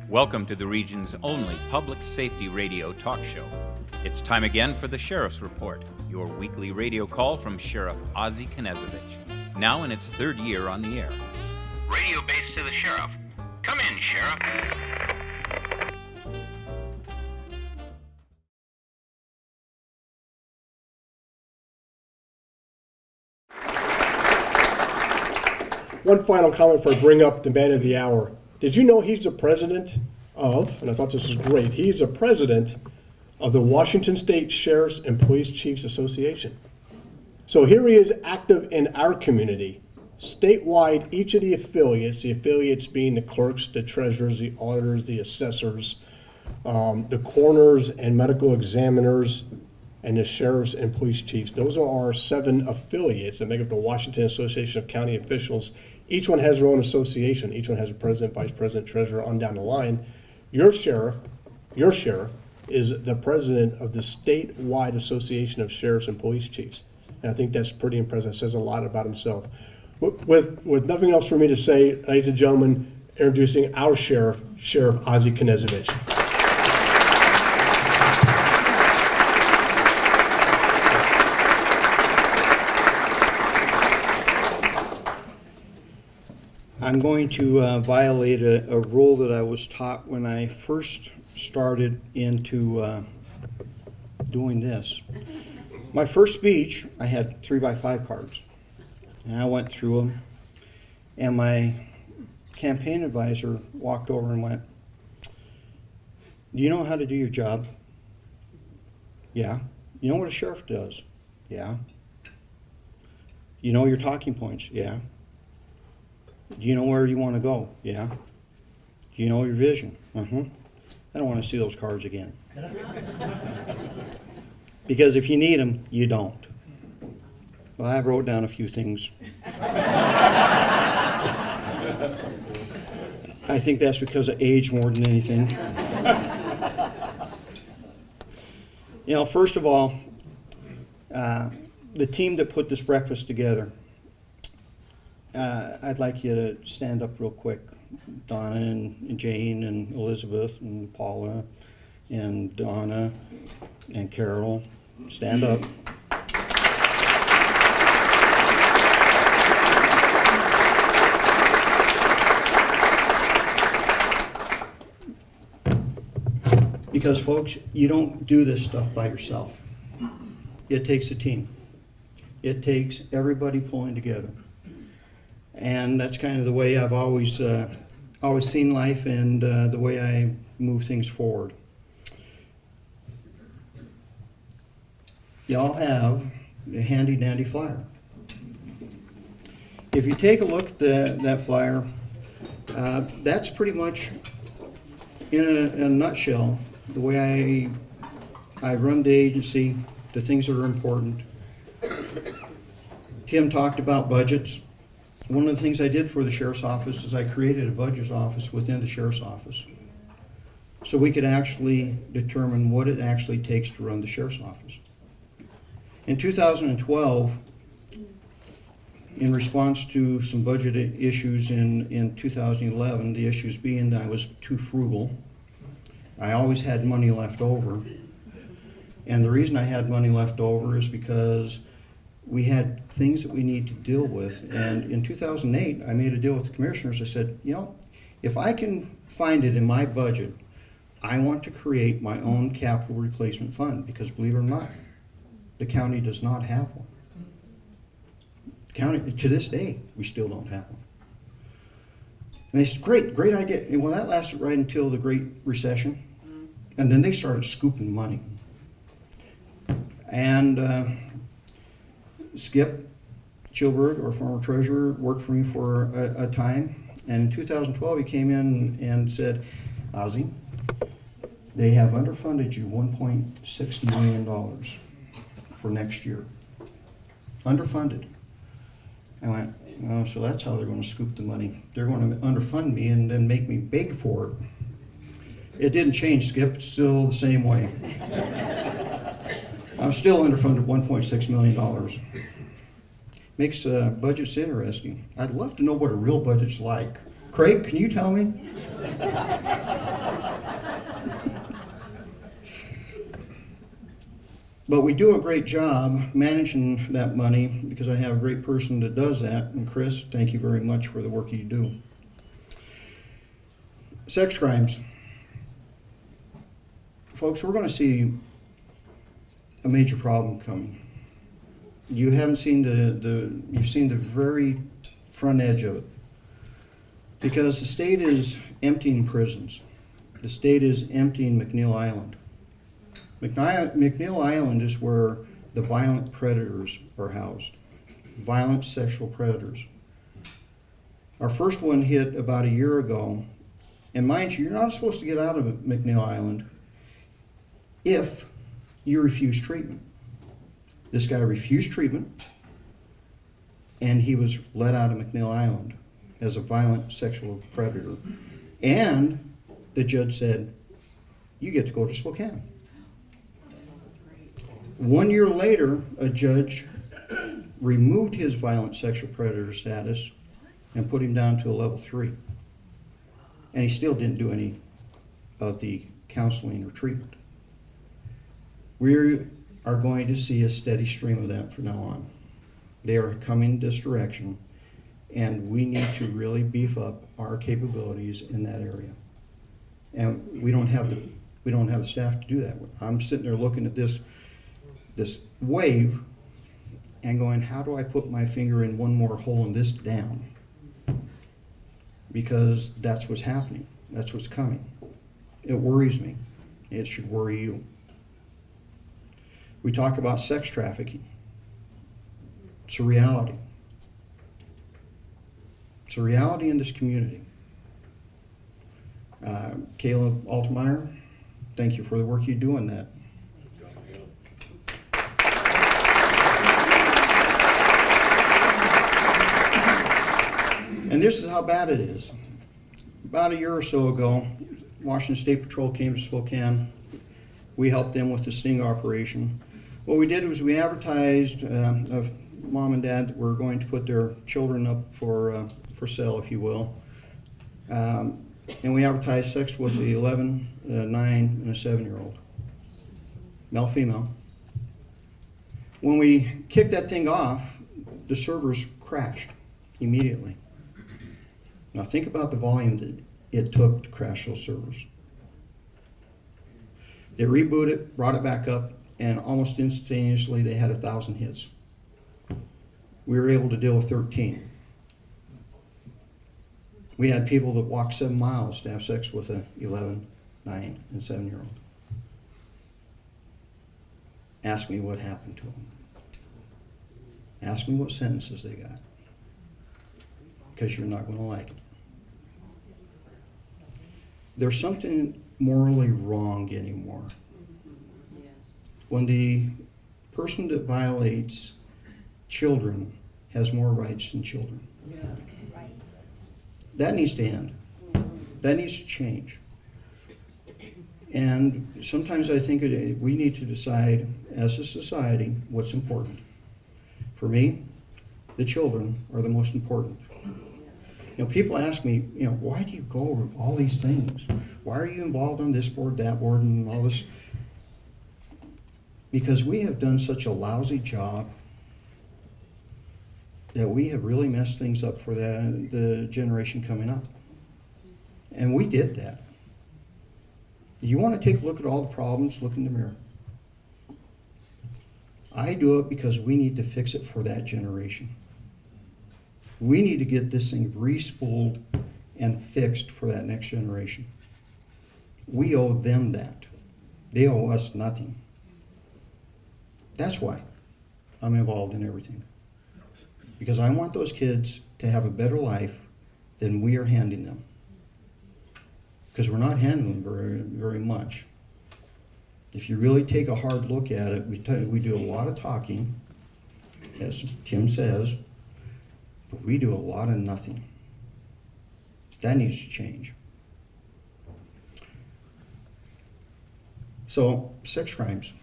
Welcome to the region's only public safety radio talk show. It's time again for the Sheriff's Report, your weekly radio call from Sheriff Ozzie Knezovich, now in its third year on the air. Radio base to the Sheriff. Come in, Sheriff. One final comment before I bring up the man of the hour. Did you know he's the president of, and I thought this was great, he's the president of the Washington State Sheriffs and Police Chiefs Association. So here he is active in our community. Statewide, each of the affiliates being the clerks, the treasurers, the auditors, the assessors, the coroners and medical examiners, and the sheriffs and police chiefs. Those are our 7 affiliates that make up the Washington Association of County Officials. Each one has their own association. Each one has a president, vice president, treasurer, on down the line. Your sheriff is the president of the statewide Association of Sheriffs and Police Chiefs. And I think that's pretty impressive. It says a lot about himself. With nothing else for me to say, ladies and gentlemen, introducing our sheriff, Sheriff Ozzie Knezovich. I'm going to violate a rule that I was taught when I first started into doing this. My first speech, I had 3x5 cards, and I went through them, and my campaign advisor walked over and went, "Do you know how to do your job?" "Yeah." "You know what a sheriff does?" "Yeah." "You know your talking points?" "Yeah." "Do you know where you want to go?" "Yeah." "Do you know your vision?" "Uh-huh." "I don't want to see those cards again." Because if you need them, you don't. Well, I wrote down a few things. I think that's because of age more than anything. You know, first of all, the team that put this breakfast together, I'd like you to stand up real quick. Donna and Jane and Elizabeth and Paula and Donna and Carol, stand up. Because folks, you don't do this stuff by yourself. It takes a team. It takes everybody pulling together. And that's kind of the way I've always seen life, and the way I move things forward. Y'all have a handy dandy flyer. If you take a look at that flyer, that's pretty much in a nutshell the way I run the agency, the things that are important. Tim talked about budgets. One of the things I did for the sheriff's office is I created a budget office within the sheriff's office, so we could actually determine what it actually takes to run the sheriff's office. In 2012, in response to some budget issues in 2011, the issues being that I was too frugal, I always had money left over. And the reason I had money left over is because we had things that we need to deal with. And in 2008, I made a deal with the commissioners. I said, you know, if I can find it in my budget, I want to create my own capital replacement fund, because believe it or not, the county does not have one. The county, to this day, we still don't have one. And they said, great idea. And well, that lasted right until the Great Recession. And then they started scooping money. And Skip Chilberg, our former treasurer, worked for me for a time. And in 2012, he came in and said, Ozzie, they have underfunded you $1.6 million for next year. Underfunded. I went, oh, so that's how they're going to scoop the money. They're going to underfund me and then make me beg for it. It didn't change, Skip. It's still the same way. I'm still underfunded $1.6 million. Makes budgets interesting. I'd love to know what a real budget's like. Craig, can you tell me? But we do a great job managing that money because I have a great person that does that. And Chris, thank you very much for the work you do. Sex crimes. Folks, we're going to see a major problem coming. You haven't seen you've seen the very front edge of it. Because the state is emptying prisons. The state is emptying McNeil Island. McNeil Island is where the violent predators are housed. Violent sexual predators. Our first one hit about a year ago. And mind you, you're not supposed to get out of McNeil Island if you refuse treatment. This guy refused treatment, and he was let out of McNeil Island as a violent sexual predator. And the judge said, you get to go to Spokane. 1 year later, a judge removed his violent sexual predator status and put him down to a level 3. And he still didn't do any of the counseling or treatment. We are going to see a steady stream of that from now on. They are coming this direction, and we need to really beef up our capabilities in that area. And we don't have the staff to do that. I'm sitting there looking at this wave and going, how do I put my finger in one more hole in this dam? Because that's what's happening. That's what's coming. It worries me. It should worry you. We talk about sex trafficking. It's a reality. It's a reality in this community. Caleb Altmeyer, thank you for the work you do in that. And this is how bad it is. About a year or so ago, Washington State Patrol came to Spokane. We helped them with the sting operation. What we did was we advertised of mom and dad that were going to put their children up for sale, if you will. And we advertised sex with the 11, 9, and a 7-year-old. Male, female. When we kicked that thing off, the servers crashed immediately. Now think about the volume that it took to crash those servers. They rebooted it, brought it back up, and almost instantaneously they had 1,000 hits. We were able to deal with 13. We had people that walked 7 miles to have sex with a 11, 9, and 7-year-old. Ask me what happened to them. Ask me what sentences they got. Because you're not going to like it. There's something morally wrong anymore. When the person that violates children has more rights than children. Yes. Right. That needs to end. That needs to change. And sometimes I think we need to decide as a society what's important. For me, the children are the most important. You know, people ask me, why do you go over all these things? Why are you involved on this board, that board, and all this? Because we have done such a lousy job that we have really messed things up for the generation coming up. And we did that. You want to take a look at all the problems, look in the mirror. I do it because we need to fix it for that generation. We need to get this thing re-spooled and fixed for that next generation. We owe them that. They owe us nothing. That's why I'm involved in everything. Because I want those kids to have a better life than we are handing them. Because we're not handling them very, very much. If you really take a hard look at it, we do a lot of talking, as Tim says, but we do a lot of nothing. That needs to change. So, sex crimes.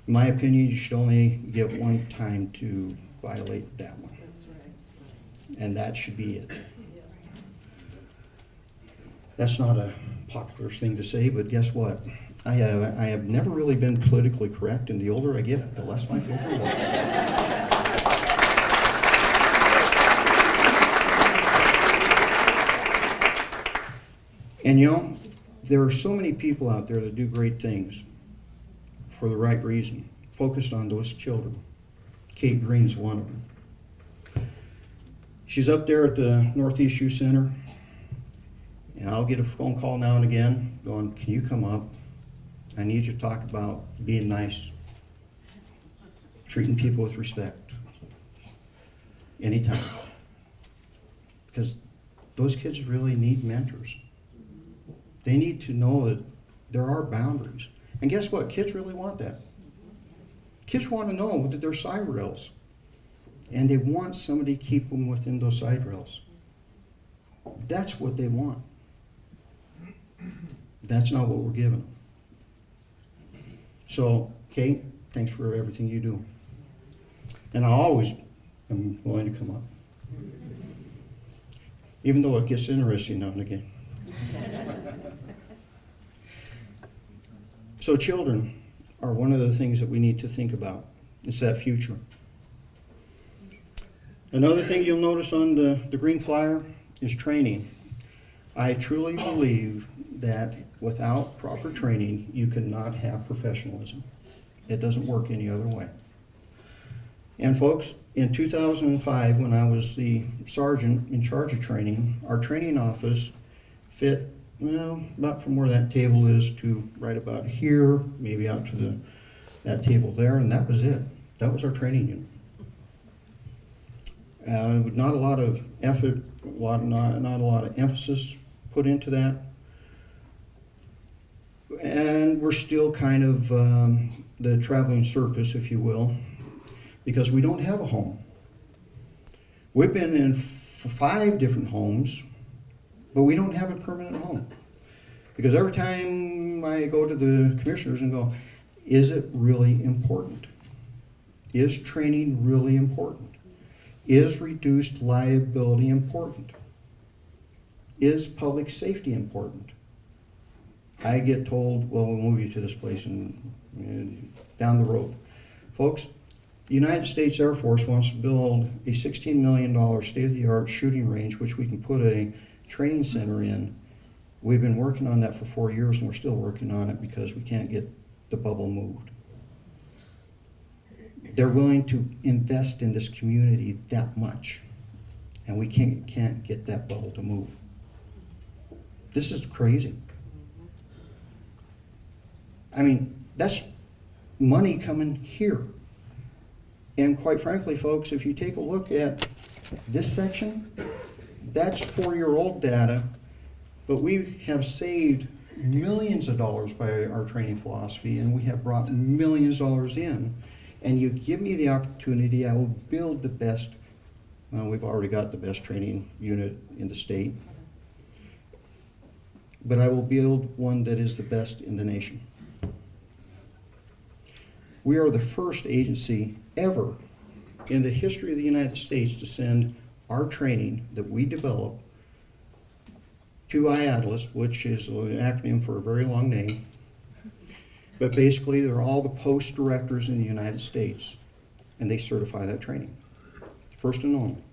In my opinion, you should only get one time to violate that one. And that should be it. That's not a popular thing to say, but guess what? I have never really been politically correct, and the older I get, the less my filter works. And you know, there are so many people out there that do great things for the right reason, focused on those children. Kate Green's one of them. She's up there at the Northeast Youth Center, and I'll get a phone call now and again going, can you come up? I need you to talk about being nice, treating people with respect, anytime. Because those kids really need mentors. They need to know that there are boundaries. And guess what? Kids really want that. Kids want to know that there's side rails. And they want somebody to keep them within those side rails. That's what they want. That's not what we're giving them. So, Kate, thanks for everything you do. And I always am willing to come up. Even though it gets interesting now and again. So children are one of the things that we need to think about. It's that future. Another thing you'll notice on the green flyer is training. I truly believe that without proper training, you cannot have professionalism. It doesn't work any other way. And folks, in 2005, when I was the sergeant in charge of training, our training office fit, well, about from where that table is to right about here, maybe out to that table there, and that was it. That was our training unit. With not a lot of effort, not a lot of emphasis put into that. And we're still kind of the traveling circus, if you will, because we don't have a home. We've been in 5 different homes, but we don't have a permanent home. Because every time I go to the commissioners and go, is it really important? Is training really important? Is reduced liability important? Is public safety important? I get told, well, we'll move you to this place and down the road. Folks, the United States Air Force wants to build a $16 million state-of-the-art shooting range, which we can put a training center in. We've been working on that for 4 years, and we're still working on it because we can't get the bubble moved. They're willing to invest in this community that much, and we can't get that bubble to move. This is crazy. I mean, that's money coming here. And quite frankly, folks, if you take a look at this section, that's 4-year-old data, but we have saved millions of dollars by our training philosophy, and we have brought millions of dollars in. And you give me the opportunity, I will build the best, well, we've already got the best training unit in the state, but I will build one that is the best in the nation. We are the first agency ever in the history of the United States to send our training that we develop to IADLEST, which is an acronym for a very long name. But basically, they're all the post directors in the United States, and they certify that training. First and only.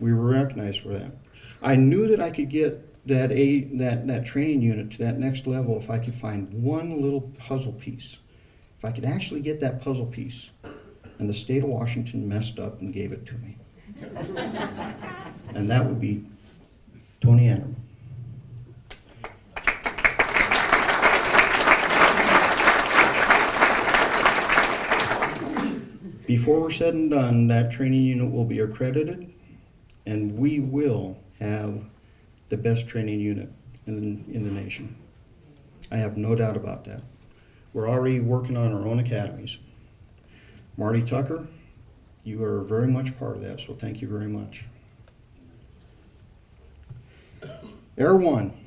We were recognized for that. I knew that I could get that training unit to that next level if I could find one little puzzle piece. If I could actually get that puzzle piece, and the state of Washington messed up and gave it to me. And that would be Tony Anderman. Before we're said and done, that training unit will be accredited, and we will have the best training unit in the nation. I have no doubt about that. We're already working on our own academies. Marty Tucker, you are very much part of that, so thank you very much. Air 1,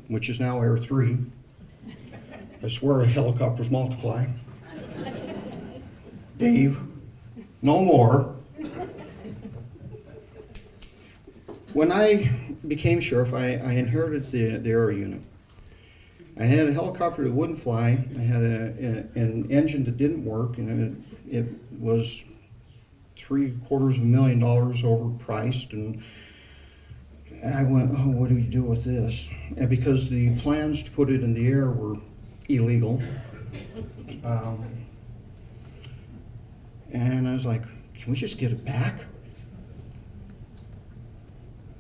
which is now Air 3, I swear helicopters multiply. Dave, no more. When I became sheriff, I inherited the air unit. I had a helicopter that wouldn't fly. I had an engine that didn't work, and it was $750,000 overpriced. And I went, oh, what do we do with this? And because the plans to put it in the air were illegal, and I was like, can we just get it back?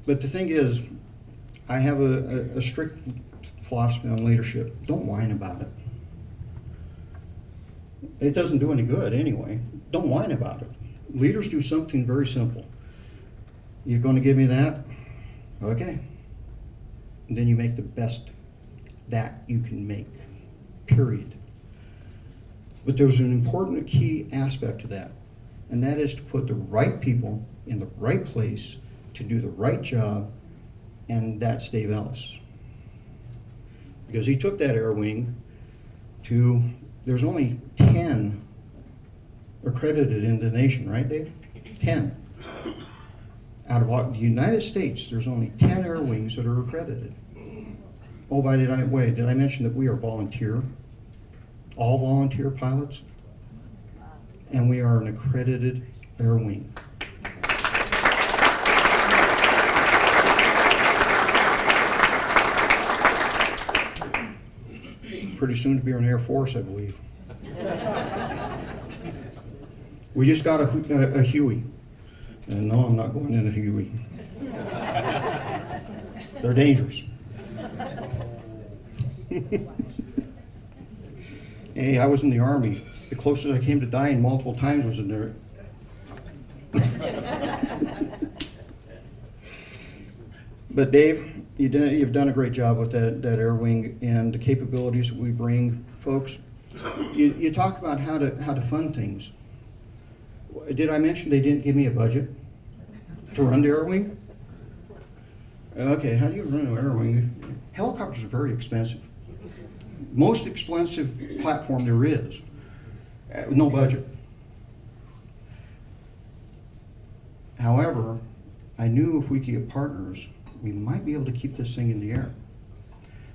But the thing is, I have a strict philosophy on leadership. Don't whine about it. It doesn't do any good anyway. Don't whine about it. Leaders do something very simple. You're going to give me that? Okay. And then you make the best that you can make, period. But there's an important key aspect to that, and that is to put the right people in the right place to do the right job, and that's Dave Ellis. Because he took that air wing to, there's only 10 accredited in the nation, right, Dave? 10. Out of the United States, there's only 10 air wings that are accredited. Oh, did I mention that we are volunteer? All volunteer pilots? And we are an accredited air wing. Pretty soon to be an Air Force, I believe. We just got a Huey. And no, I'm not going in a Huey. They're dangerous. Hey, I was in the Army. The closest I came to dying multiple times was in there. But Dave, you've done a great job with that air wing and the capabilities that we bring, folks. You talk about how to fund things. Did I mention they didn't give me a budget to run the air wing? Okay, how do you run an air wing? Helicopters are very expensive. Most expensive platform there is. No budget. However, I knew if we could get partners, we might be able to keep this thing in the air.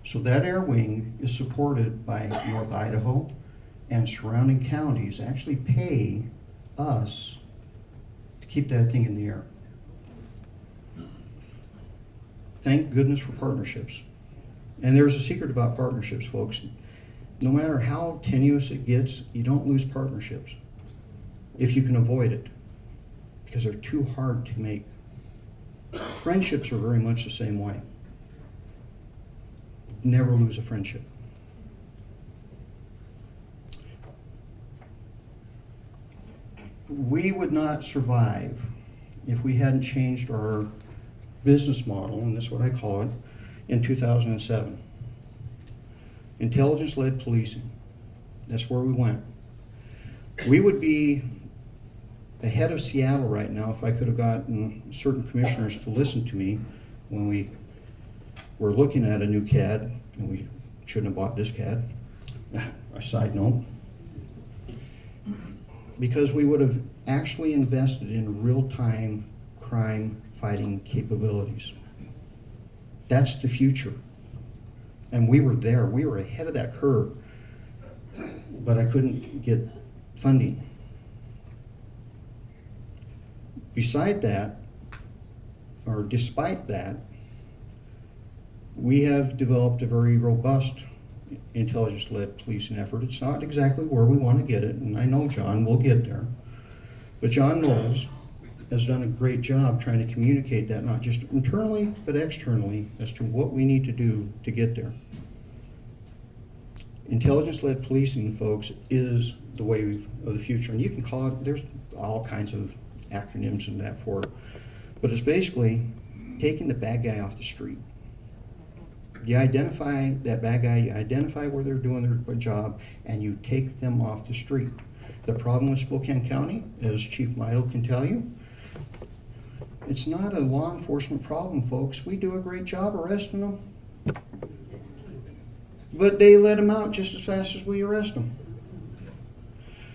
So that air wing is supported by North Idaho, and surrounding counties actually pay us to keep that thing in the air. Thank goodness for partnerships. And there's a secret about partnerships, folks. No matter how tenuous it gets, you don't lose partnerships if you can avoid it, because they're too hard to make. Friendships are very much the same way. Never lose a friendship. We would not survive if we hadn't changed our business model, and that's what I call it, in 2007. Intelligence-led policing. That's where we went. We would be ahead of Seattle right now if I could have gotten certain commissioners to listen to me when we were looking at a new CAD, and we shouldn't have bought this CAD. A side note. Because we would have actually invested in real-time crime fighting capabilities. That's the future. And we were there. We were ahead of that curve. But I couldn't get funding. Beside that, or despite that, we have developed a very robust intelligence-led policing effort. It's not exactly where we want to get it, and I know John will get there. But John Knowles has done a great job trying to communicate that, not just internally, but externally, as to what we need to do to get there. Intelligence-led policing, folks, is the way of the future. And you can call it, there's all kinds of acronyms in that for it. But it's basically taking the bad guy off the street. You identify that bad guy, you identify where they're doing their job, and you take them off the street. The problem with Spokane County, as Chief Meidel can tell you, it's not a law enforcement problem, folks. We do a great job arresting them. But they let them out just as fast as we arrest them.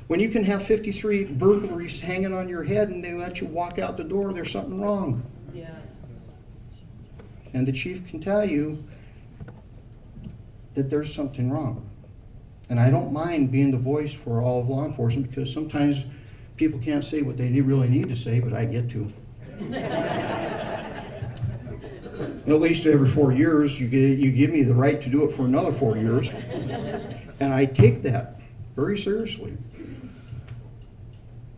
When you can have 53 burglaries hanging on your head and they let you walk out the door, there's something wrong. Yes. And the chief can tell you that there's something wrong. And I don't mind being the voice for all of law enforcement, because sometimes people can't say what they really need to say, but I get to. At least every 4 years, you give me the right to do it for another 4 years. And I take that very seriously.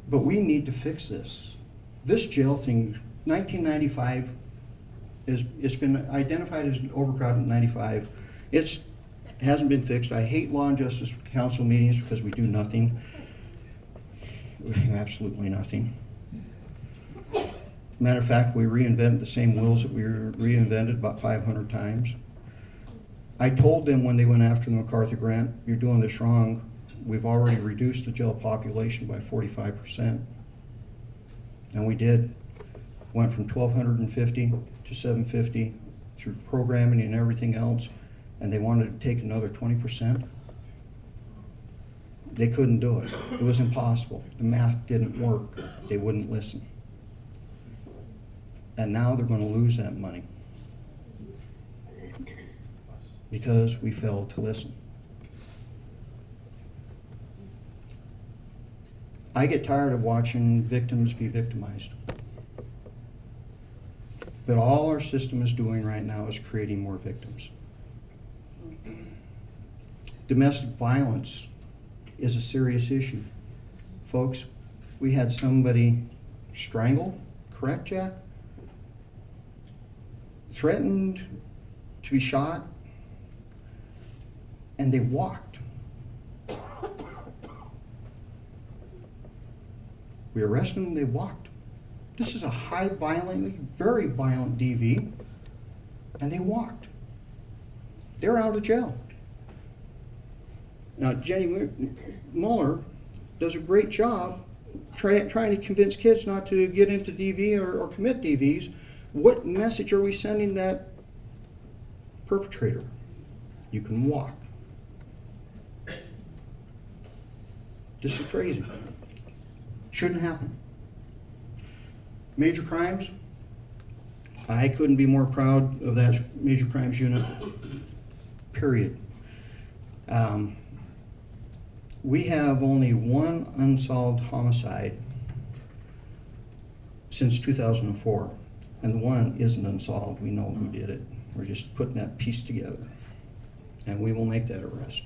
But we need to fix this. This jail thing, 1995, it's been identified as overcrowded in 95. It hasn't been fixed. I hate Law and Justice Council meetings because we do nothing. Absolutely nothing. Matter of fact, we reinvented the same wills that we reinvented about 500 times. I told them when they went after the MacArthur grant, you're doing this wrong. We've already reduced the jail population by 45%. And we did. Went from 1,250 to 750 through programming and everything else. And they wanted to take another 20%. They couldn't do it. It was impossible. The math didn't work. They wouldn't listen. And now they're going to lose that money because we failed to listen. I get tired of watching victims be victimized. But all our system is doing right now is creating more victims. Domestic violence is a serious issue. Folks, we had somebody strangled, correct, Jack? Threatened to be shot, and they walked. We arrested them, they walked. This is a high violent, very violent DV, and they walked. They're out of jail. Now, Jenny Mueller does a great job trying to convince kids not to get into DV or commit DVs. What message are we sending that perpetrator? You can walk. This is crazy. Shouldn't happen. Major crimes, I couldn't be more proud of that major crimes unit, period. We have only one unsolved homicide since 2004, and the one isn't unsolved. We know who did it. We're just putting that piece together, and we will make that arrest.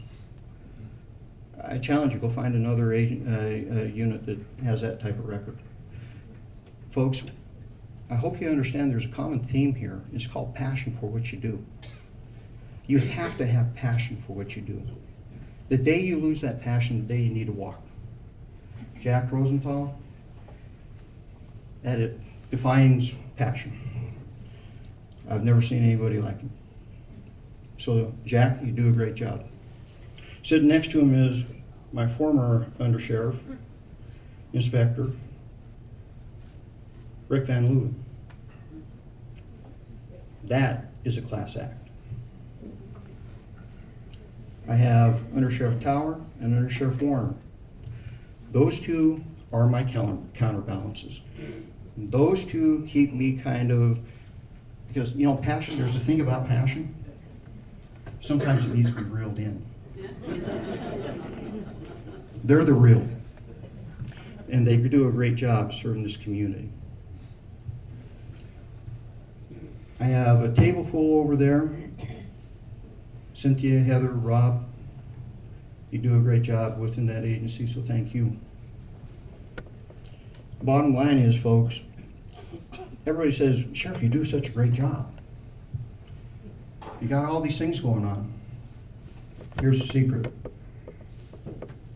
I challenge you, go find another unit that has that type of record. Folks, I hope you understand there's a common theme here. It's called passion for what you do. You have to have passion for what you do. The day you lose that passion, the day you need to walk. Jack Rosenthal, that it defines passion. I've never seen anybody like him. So Jack, you do a great job. Sitting next to him is my former undersheriff, inspector, Rick Van Leeuwen. That is a class act. I have Undersheriff Tower and Undersheriff Warner. Those two are my counterbalances. Those two keep me kind of, because, you know, passion, there's a thing about passion. Sometimes it needs to be reeled in. They're the real. And they do a great job serving this community. I have a table full over there. Cynthia, Heather, Rob, you do a great job within that agency, so thank you. Bottom line is, folks, everybody says, Sheriff, you do such a great job. You got all these things going on. Here's the secret.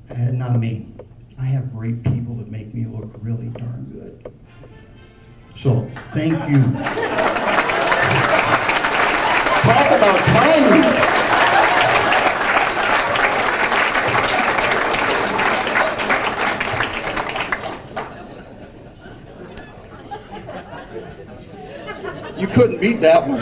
Not me. I have great people that make me look really darn good. So, thank you. Talk about timing. You couldn't beat that one.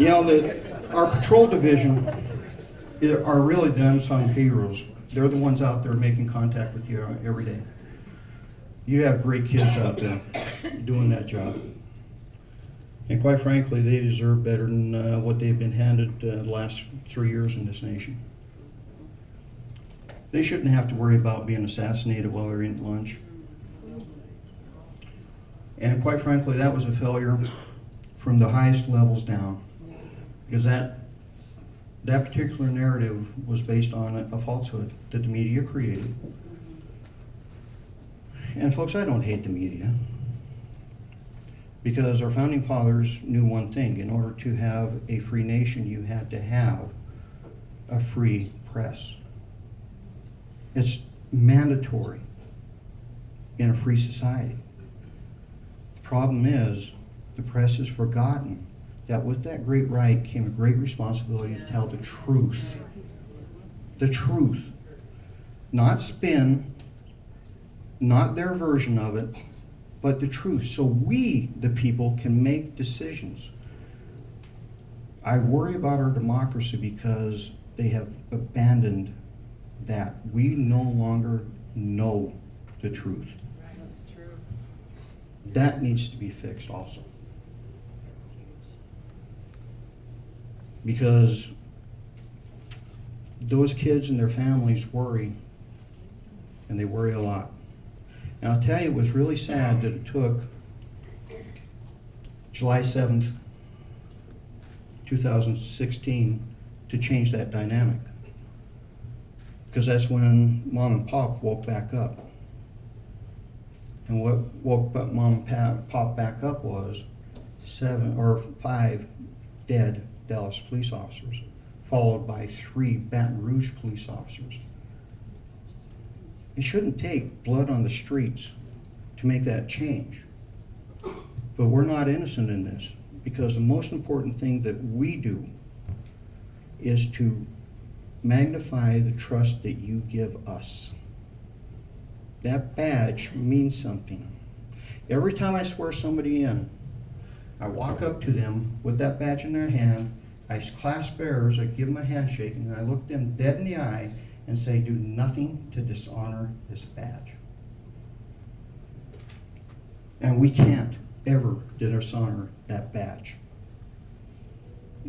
You know, our patrol division are really the unsung heroes. They're the ones out there making contact with you every day. You have great kids out there doing that job. And quite frankly, they deserve better than what they've been handed the last 3 years in this nation. They shouldn't have to worry about being assassinated while they're eating lunch. And quite frankly, that was a failure from the highest levels down, because that particular narrative was based on a falsehood that the media created. And folks, I don't hate the media, because our founding fathers knew one thing: in order to have a free nation, you had to have a free press. It's mandatory in a free society. The problem is, the press has forgotten that with that great right came a great responsibility to tell the truth. The truth. Not spin, not their version of it, but the truth. So we, the people, can make decisions. I worry about our democracy because they have abandoned that. We no longer know the truth. That's true. That needs to be fixed also. Because those kids and their families worry, and they worry a lot. And I'll tell you, it was really sad that it took July 7th, 2016 to change that dynamic. Because that's when Mom and Pop woke back up. And what woke up Mom and Pop back up was 5 dead Dallas police officers, followed by 3 Baton Rouge police officers. It shouldn't take blood on the streets to make that change. But we're not innocent in this, because the most important thing that we do is to magnify the trust that you give us. That badge means something. Every time I swear somebody in, I walk up to them with that badge in their hand, I clasp theirs, I give them a handshake, and I look them dead in the eye and say, do nothing to dishonor this badge. And we can't ever dishonor that badge.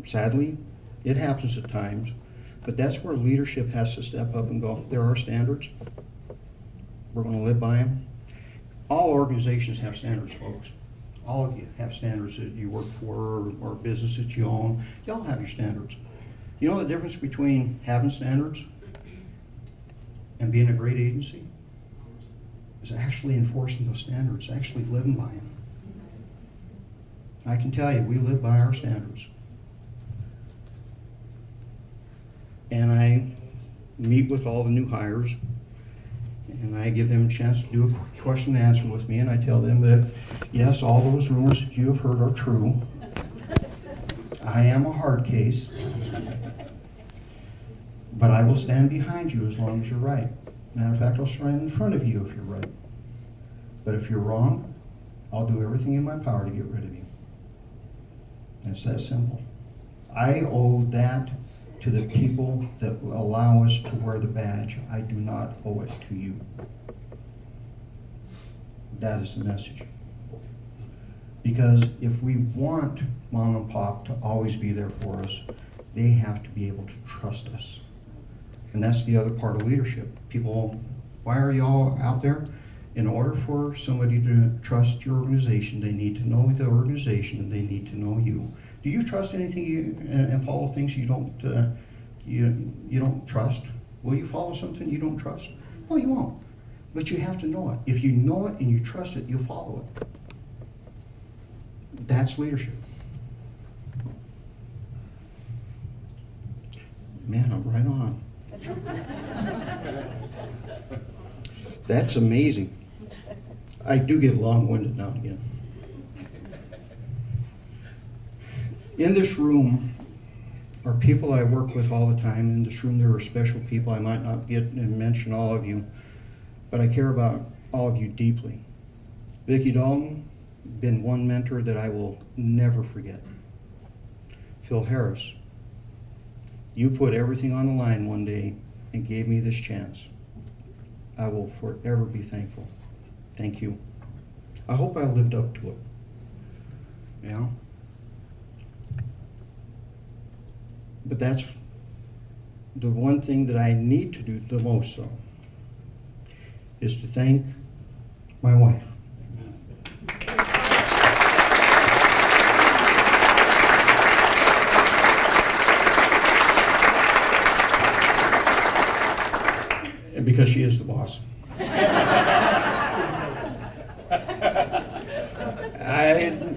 Sadly, it happens at times, but that's where leadership has to step up and go, there are standards. We're going to live by them. All organizations have standards, folks. All of you have standards that you work for or business that you own. Y'all have your standards. You know the difference between having standards and being a great agency? Is actually enforcing those standards, actually living by them. I can tell you, we live by our standards. And I meet with all the new hires, and I give them a chance to do a question and answer with me, and I tell them that, yes, all those rumors that you have heard are true. I am a hard case, but I will stand behind you as long as you're right. Matter of fact, I'll stand in front of you if you're right. But if you're wrong, I'll do everything in my power to get rid of you. It's that simple. I owe that to the people that allow us to wear the badge. I do not owe it to you. That is the message. Because if we want Mom and Pop to always be there for us, they have to be able to trust us. And that's the other part of leadership. People, why are y'all out there? In order for somebody to trust your organization, they need to know the organization and they need to know you. Do you trust anything and follow things you don't trust? Will you follow something you don't trust? No, you won't. But you have to know it. If you know it and you trust it, you'll follow it. That's leadership. Man, I'm right on. That's amazing. I do get long-winded now and again. In this room are people I work with all the time. In this room there are special people. I might not get and mention all of you, but I care about all of you deeply. Vicki Dalton, been one mentor that I will never forget. Phil Harris, you put everything on the line one day and gave me this chance. I will forever be thankful. Thank you. I hope I lived up to it. Yeah. But that's the one thing that I need to do the most, though, is to thank my wife. And because she is the boss.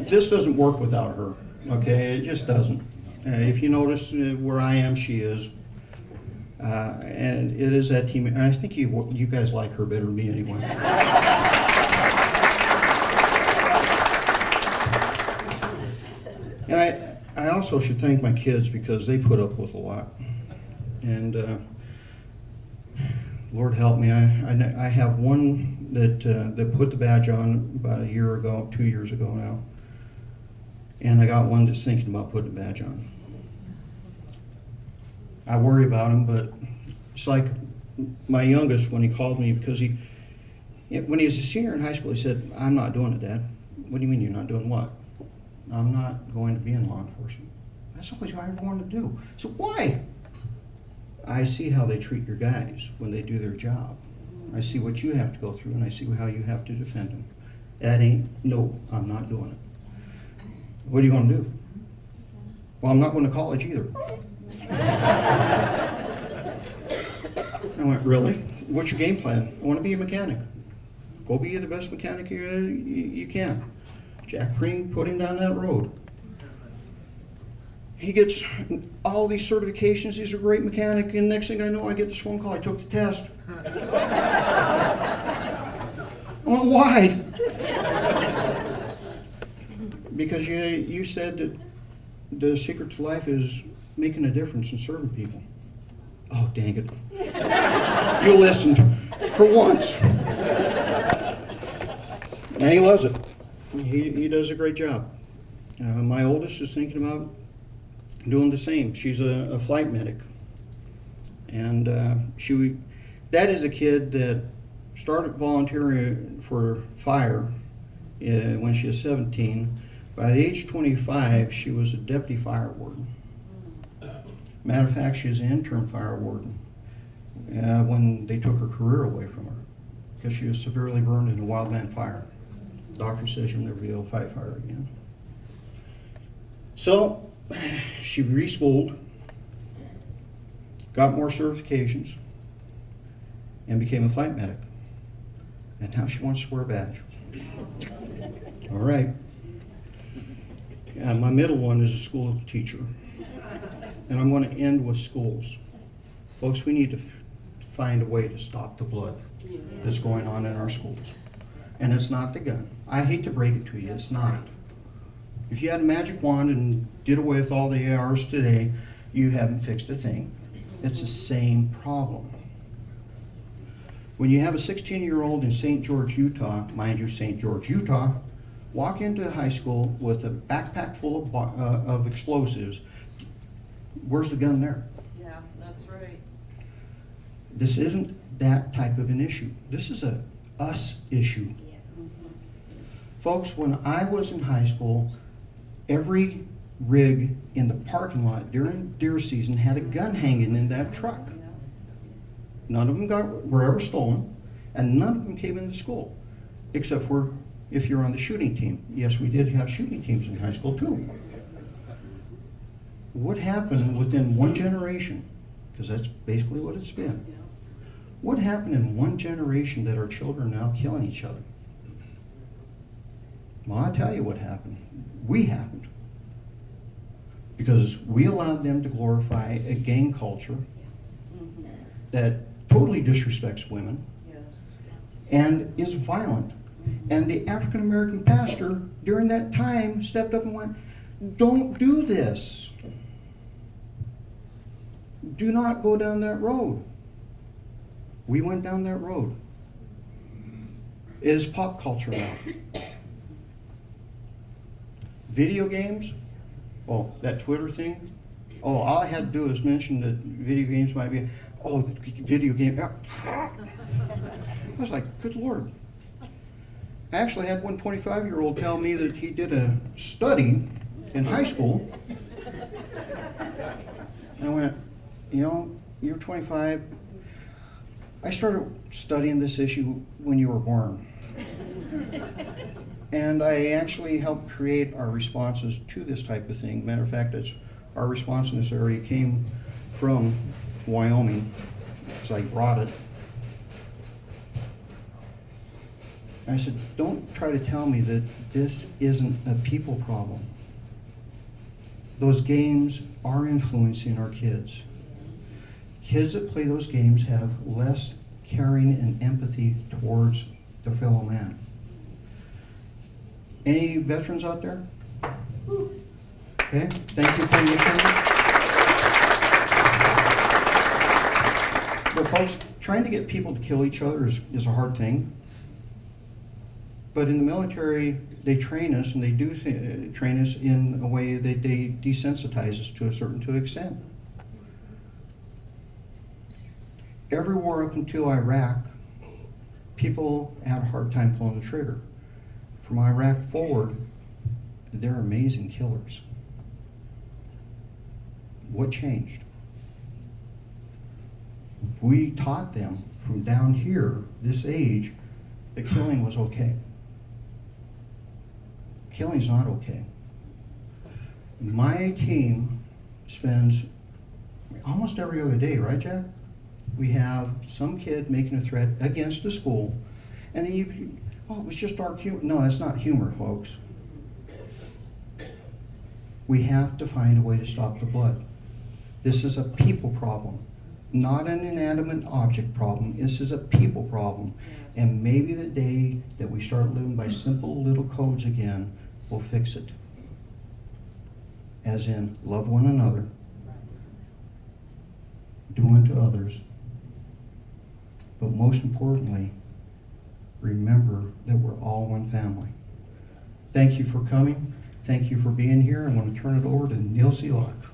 This doesn't work without her, okay? It just doesn't. If you notice where I am, she is. And it is that team. And I think you guys like her better than me anyway. And I also should thank my kids because they put up with a lot. And Lord help me, I have one that put the badge on about a year ago, 2 years ago now. And I got one that's thinking about putting a badge on. I worry about him, but it's like my youngest when he called me because when he was a senior in high school, he said, "I'm not doing it, Dad." "What do you mean you're not doing what?" "I'm not going to be in law enforcement." "That's always what I ever wanted to do." "So why?" "I see how they treat your guys when they do their job. I see what you have to go through, and I see how you have to defend them. No, I'm not doing it." "What are you going to do?" "Well, I'm not going to college either." I went, "Really? What's your game plan?" "I want to be a mechanic." "Go be the best mechanic you can." Jack Preen put him down that road. He gets all these certifications. He's a great mechanic. And next thing I know, I get this phone call. "I took the test." I went, "Why?" "Because you said that the secret to life is making a difference and serving people." "Oh, dang it. You listened for once." And he loves it. He does a great job. My oldest is thinking about doing the same. She's a flight medic. And that is a kid that started volunteering for fire when she was 17. By the age of 25, she was a deputy fire warden. Matter of fact, she was an interim fire warden when they took her career away from her because she was severely burned in a wildland fire. The doctor says you'll never be able to fight fire again. So she reschooled, got more certifications, and became a flight medic. And now she wants to wear a badge. All right. My middle one is a school teacher. And I'm going to end with schools. Folks, we need to find a way to stop the blood that's going on in our schools. And it's not the gun. I hate to break it to you, it's not. If you had a magic wand and did away with all the ARs today, you haven't fixed a thing. It's the same problem. When you have a 16-year-old in St. George, Utah, mind you, St. George, Utah, walk into high school with a backpack full of explosives, where's the gun there? Yeah, that's right. This isn't that type of an issue. This is a us issue. Folks, when I was in high school, every rig in the parking lot during deer season had a gun hanging in that truck. None of them were ever stolen, and none of them came into school, except for if you're on the shooting team. Yes, we did have shooting teams in high school too. What happened within one generation, because that's basically what it's been, what happened in one generation that our children are now killing each other? Well, I'll tell you what happened. We happened. Because we allowed them to glorify a gang culture that totally disrespects women and is violent. And the African American pastor during that time stepped up and went, "Don't do this. Do not go down that road." We went down that road. It is pop culture now. Video games, Oh, that Twitter thing? Oh, all I had to do was mention that video games might be, oh, the video game. I was like, good Lord. I actually had one 25-year-old tell me that he did a study in high school. I went, you know, you're 25. I started studying this issue when you were born. And I actually helped create our responses to this type of thing. Matter of fact, our response in this area came from Wyoming, because I brought it. And I said, don't try to tell me that this isn't a people problem. Those games are influencing our kids. Kids that play those games have less caring and empathy towards their fellow man. Any veterans out there? Okay, thank you for your service. But folks, trying to get people to kill each other is a hard thing. But in the military, they train us, and they do train us in a way that they desensitize us to a certain extent. Every war up until Iraq, people had a hard time pulling the trigger. From Iraq forward, they're amazing killers. What changed? We taught them from down here, this age, that killing was okay. Killing's not okay. My team spends almost every other day, right, Jack? We have some kid making a threat against a school, and then oh, it was just dark humor. No, that's not humor, folks. We have to find a way to stop the blood. This is a people problem, not an inanimate object problem. This is a people problem. And maybe the day that we start living by simple little codes again, we'll fix it. As in, love one another, do unto others, but most importantly, remember that we're all one family. Thank you for coming. Thank you for being here. I want to turn it over to Neil Seelock.